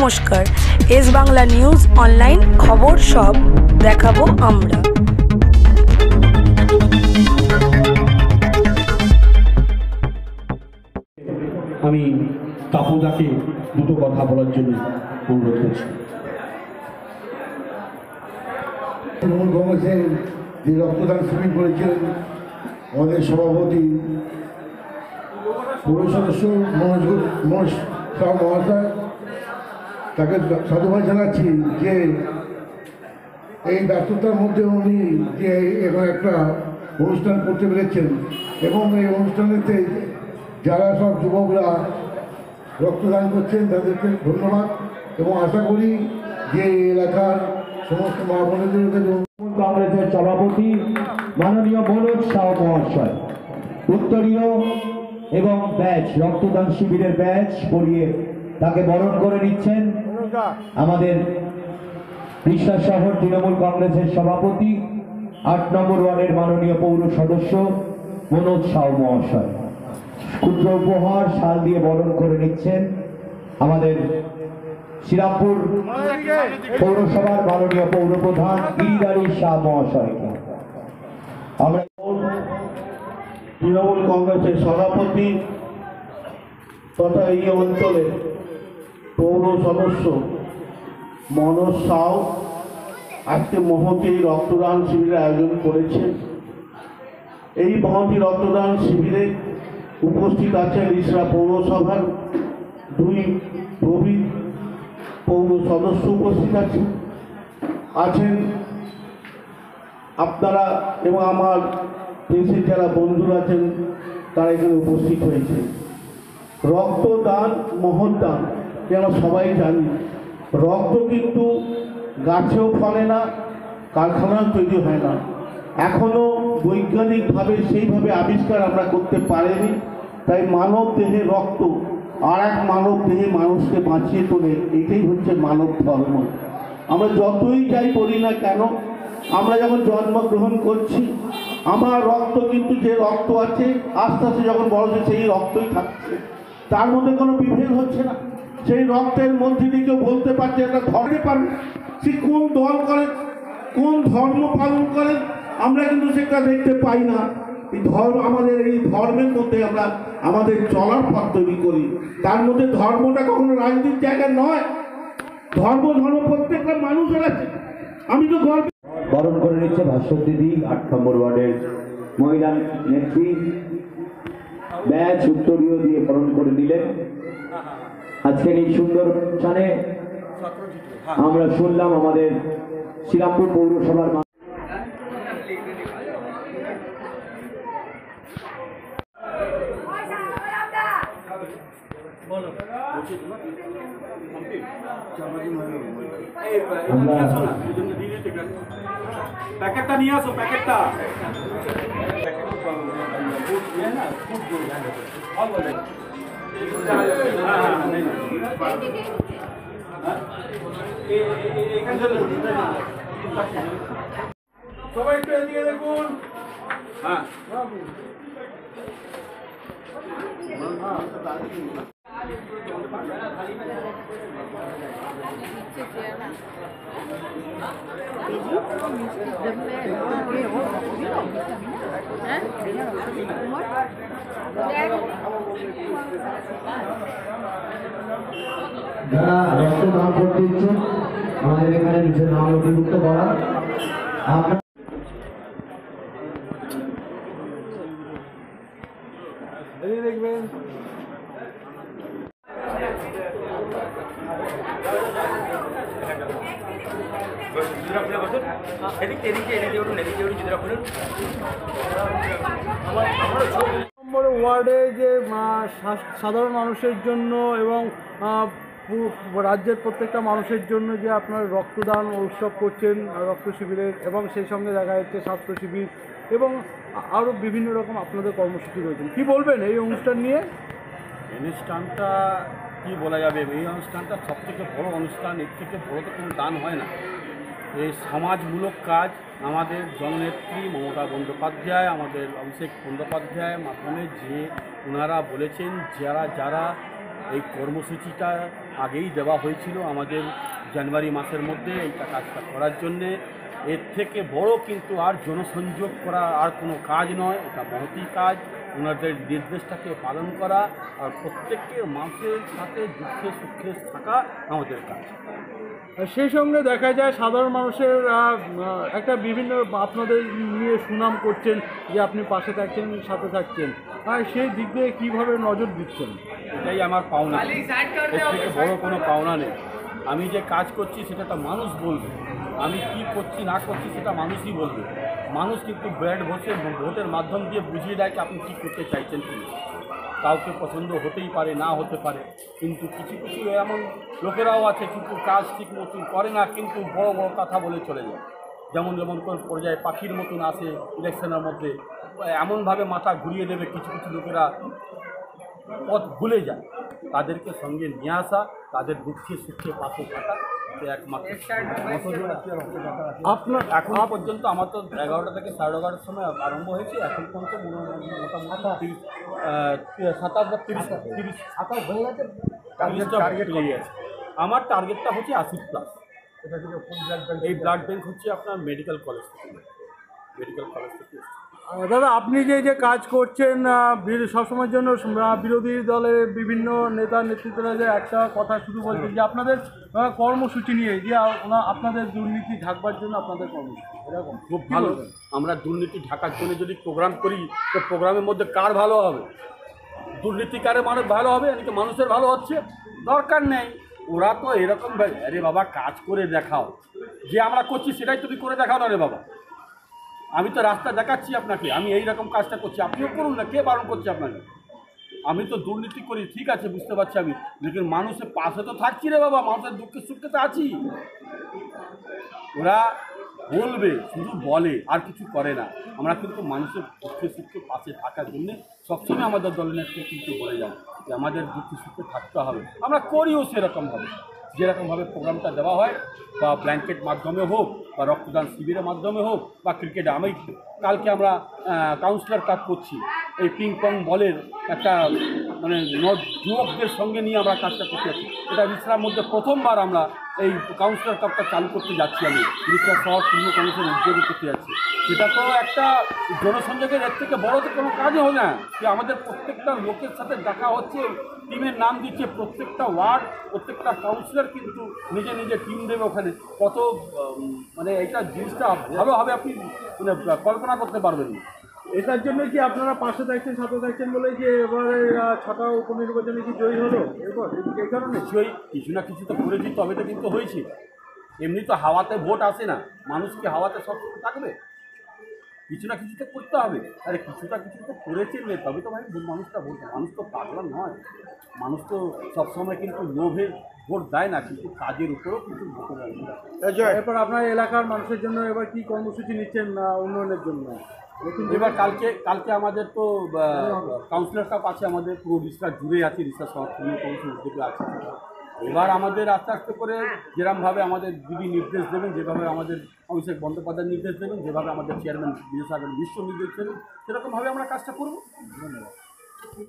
নমস্কার, S Bangla news online খবর সব দেখাবো আমরা। আমি তাপদাকে দুটো কথা বলার জন্য অনুরোধ করছি। তৃণমূল কংগ্রেসের যে রক্তদান শিবির করেছিলেন আমাদের সভাপতি পৌর সদস্য মনোজ শাহ মহাশয়, তাকে সাধুবাদ জানাচ্ছি যে এই ব্যস্ততার মধ্যে উনি যে এখন একটা অনুষ্ঠান করতে পেরেছেন এবং এই অনুষ্ঠানেতে যারা সব যুবকরা রক্তদান করছেন তাদেরকে ধন্যবাদ এবং আশা করি যে এলাকার সমস্ত মা বোনেদের কংগ্রেসের সভাপতি মাননীয় মনোজ শাহ মহাশয় উত্তরীয় এবং ব্যাচ রক্তদান শিবিরের ব্যাচ পরিয়ে তাকে বরণ করে নিচ্ছেন আমাদের বিশ্বাস শহর তৃণমূল কংগ্রেসের সভাপতি ৮ নম্বর ওয়ার্ডের মাননীয় পৌর সদস্য মনোজ শাহ মহাশয়। ক্ষুদ্র উপহার শাল দিয়ে বরণ করে নিচ্ছেন আমাদের শ্রীরামপুর পৌরসভার মাননীয় পৌরপ্রধান গিরিধারী শাহ মহাশয়কে। আমরা তৃণমূল কংগ্রেসের সভাপতি তথা এই অঞ্চলের পৌর সদস্য মনোজ সাউ আজকে মহতি রক্তদান শিবিরের আয়োজন করেছেন। এই মহতি রক্তদান শিবিরে উপস্থিত আছেন ইসরা পৌরসভার 2 প্রবীণ পৌর সদস্য উপস্থিত আছেন আপনারা এবং আমার দেশের যারা বন্ধুরা আছেন তারা এখানে উপস্থিত হয়েছে। রক্তদান মহৎদান আমরা সবাই জানি, রক্ত কিন্তু গাছেও ফলে না, কারখানাও তৈরি হয় না, এখনও বৈজ্ঞানিকভাবে সেইভাবে আবিষ্কার আমরা করতে পারিনি। তাই মানব দেহে রক্ত আর এক মানব দেহে মানুষকে বাঁচিয়ে তোলে, এটাই হচ্ছে মানব ধর্ম। আমরা যতই যাই বলি না কেন, আমরা যখন জন্মগ্রহণ করছি আমার রক্ত কিন্তু যে রক্ত আছে আস্তে আস্তে যখন বড় হচ্ছে সেই রক্তই থাকছে, তার মধ্যে কোনো বিভেদ হচ্ছে না। সেই রক্তের মধ্যে দিয়ে কেউ বলতে পারছে এটা ধরতে পারবে, সে কোন দল করে কোন ধর্ম পালন করে আমরা কিন্তু সেটা দেখতে পাই না। এই ধর্ম আমাদের এই ধর্মের মধ্যে আমরা আমাদের চলার পথ তৈরি করি, তার মধ্যে ধর্মটা কখনো রাজনীতির জায়গা নয়। ধর্ম প্রত্যেকটা মানুষের আছে। আমি তো গর্ব বরণ করে নিচ্ছে ভাস্বর দিদি ৮ নম্বর ওয়ার্ডের মহিলা নেত্রী ব্যাচ উত্তরীয় দিয়ে বরণ করে নিলেন। আজকের এই সুন্দর অনুষ্ঠানে আমরা শুনলাম আমাদের শ্রীরামপুর পৌরসভার প্যাকেটটা নিয়ে আসো, প্যাকেটটা সবাই একটু এদিকে দেখুন। হ্যাঁ যারা রক্তদান করতে ইচ্ছুক আমাদের এখানে নিজের নাম নথিভুক্ত করা। দেখবেন ওয়ার্ডে যে সাধারণ মানুষের জন্য এবং রাজ্যের প্রত্যেকটা মানুষের জন্য যে আপনার রক্তদান উৎসব করছেন রক্ত শিবিরের, এবং সেই সঙ্গে দেখা যাচ্ছে স্বাস্থ্য শিবির এবং আরও বিভিন্ন রকম আপনাদের কর্মসূচি রয়েছেন, কী বলবেন এই অনুষ্ঠান নিয়ে? অনুষ্ঠানটা কী বলা যাবে, এই অনুষ্ঠানটা সবথেকে বড় অনুষ্ঠান, এর থেকে বড় তো কোনো দান হয় না। এই সমাজমূলক কাজ আমাদের জননেত্রী মমতা বন্দ্যোপাধ্যায়, আমাদের অভিষেক বন্দ্যোপাধ্যায়ের মাধ্যমে যে ওনারা বলেছেন যারা এই কর্মসূচিটা আগেই দেওয়া হয়েছিল আমাদের জানুয়ারি মাসের মধ্যে এইটা কাজটা করার জন্যে। এর থেকে বড় কিন্তু আর জনসংযোগ করা আর কোনো কাজ নয়, এটা মহতী কাজ। ওনাদের নির্দেশটাকে পালন করা আর প্রত্যেকের মানুষের সাথে দুঃখে সুখে থাকা আমাদের কাজ। সেই সঙ্গে দেখা যায় সাধারণ মানুষের একটা বিভিন্ন আপনাদের নিয়ে সুনাম করছেন যে আপনি পাশে থাকছেন, সাথে থাকছেন, সেই দিক দিয়ে কীভাবে নজর দিচ্ছেন? এটাই আমার পাওনা, এর থেকে বড় কোনো পাওনা নেই। আমি যে কাজ করছি সেটা তো মানুষ বলবে, আমি কি করছি না করছি সেটা মানুষই বলবে। মানুষ কিন্তু ভোটের মাধ্যম দিয়ে বুঝিয়ে দেয় কি আপনি কী করতে চাইছেন কি। কাউকে পছন্দ হতেই পারে, না হতে পারে, কিন্তু কিছু কিছু এমন লোকেরাও আছে কিন্তু কাজ ঠিক মতন করে না, কিন্তু বড় বড় কথা বলে চলে যায়। যেমন কোন পর্যায়ে পাখির মতন আসে ইলেকশনের মধ্যে, এমনভাবে মাথা ঘুরিয়ে দেবে কিছু কিছু লোকেরা পথ ভুলে যায়। তাদেরকে সঙ্গে নিয়ে আসা, তাদের দুঃখে সুখে পাশে থাকা, একমাত্র আপনার এখন পর্যন্ত আমার তো 11টা থেকে 11:30টার সময় আরম্ভ হয়েছে, এখন পর্যন্ত মোটামুটি 27 হয়ে গেছে। আমার টার্গেটটা হচ্ছে 80+। এই ব্লাড ব্যাংক হচ্ছে আপনার মেডিকেল কলেজ থেকে। দাদা, আপনি যে কাজ করছেন সবসময়ের জন্য বিরোধী দলের বিভিন্ন নেতা নেতৃত্বরা যে একটা কথা শুধু বলছেন যে আপনাদের কর্মসূচি নিয়ে যে আপনাদের দুর্নীতি ঢাকবার জন্য আপনাদের কর্মসূচি এরকম খুব ভালো। আমরা দুর্নীতি ঢাকার জন্য যদি প্রোগ্রাম করি তো প্রোগ্রামের মধ্যে কার ভালো হবে? দুর্নীতিকারের মানুষ ভালো হবে নাকি মানুষের ভালো হচ্ছে? দরকার নেই। ওরা তো এরকম, আরে বাবা কাজ করে দেখাও, যে আমরা করছি সেটাই তুমি করে দেখাও না রে বাবা। আমি তো রাস্তা দেখাচ্ছি আপনাকে, আমি এই রকম কাজটা করছি, আপনিও করুন না, কে বারণ করছে আপনাকে? আমি তো দুর্নীতি করি ঠিক আছে, বুঝতে পারছি আমি, লেকিন মানুষের পাশে তো থাকছি রে বাবা, মানুষের দুঃখে সুখে তো আছি। ওরা বলবে, শুধু বলে আর কিছু করে না। আমরা কিন্তু মানুষের দুঃখে সুখে পাশে থাকার জন্য সবসময় আমাদের দলের নেত্রী কিন্তু বলে যায় যে আমাদের দুঃখে সুখে থাকতে হবে। আমরা করিও সেরকমভাবে, যেরকমভাবে প্রোগ্রামটা দেওয়া হয়, বা ব্ল্যাঙ্কেট মাধ্যমে হোক, বা রক্তদান শিবিরের মাধ্যমে হোক, বা ক্রিকেটে। আমি কালকে আমরা কাউন্সিলর কাপ করছি, এই পিং পং বলের একটা মানে যুবকদের সঙ্গে নিয়ে আমরা কাজটা করতে যাচ্ছি। এটা রিসরার মধ্যে প্রথমবার আমরা এই কাউন্সিলর কাপটা চালু করতে যাচ্ছি। আমি রিসরা শহর তৃণমূল কংগ্রেসের উদ্যোগে করতে যাচ্ছি। সেটা তো একটা জনসংযোগের এর থেকে বড় তো কোনো কাজই হয় না, যে আমাদের প্রত্যেকটা লোকের সাথে দেখা হচ্ছে, টিমের নাম দিচ্ছে, প্রত্যেকটা ওয়ার্ড, প্রত্যেকটা কাউন্সিলর কিন্তু নিজে নিজে টিম দেবে ওখানে। কত মানে এইটা জিনিসটা ভালো হবে আপনি মানে কল্পনা করতে পারবেন না। এটার জন্য কি আপনারা পাশে থাকছেন, সাথে থাকছেন বলে যে এবারে ছাতা উপনির্বাচনে কি জয়ী হলো? এরপর এই কারণে নিশ্চয়ই কিছু না কিছু তো করেছি, তবে তো কিন্তু হয়েছে। এমনি তো হাওয়াতে ভোট আসে না, মানুষ কি হাওয়াতে সব থাকবে? কিছু না কিছু তো করতে হবে। আরে কিছুটা কিছু তো করেছেন তবে তো ভাই মানুষটা ভোট, মানুষ তো পাগলা নয়, মানুষ তো সবসময় কিন্তু লোভে ভোট দেয় না, কিন্তু কাজের উপরেও কিন্তু ভোট দেয়। এরপর আপনার এলাকার মানুষের জন্য এবার কি কর্মসূচি নিচ্ছেন উন্নয়নের জন্য? এবার কালকে আমাদের তো কাউন্সিলর কাপ আছে, আমাদের পুরো রিসরা জুড়ে আছে, রিসরা শহর তৃণমূল কংগ্রেসের উদ্যোগে আছে। এবার আমাদের আস্তে আস্তে করে যেরকমভাবে আমাদের দিদি নির্দেশ দেবেন, যেভাবে আমাদের অভিষেক বন্দ্যোপাধ্যায় নির্দেশ দেবেন, যেভাবে আমাদের চেয়ারম্যান বিজয় সাগর বিশ্ব নির্দেশ দেবেন, সেরকমভাবে আমরা কাজটা করব। ধন্যবাদ।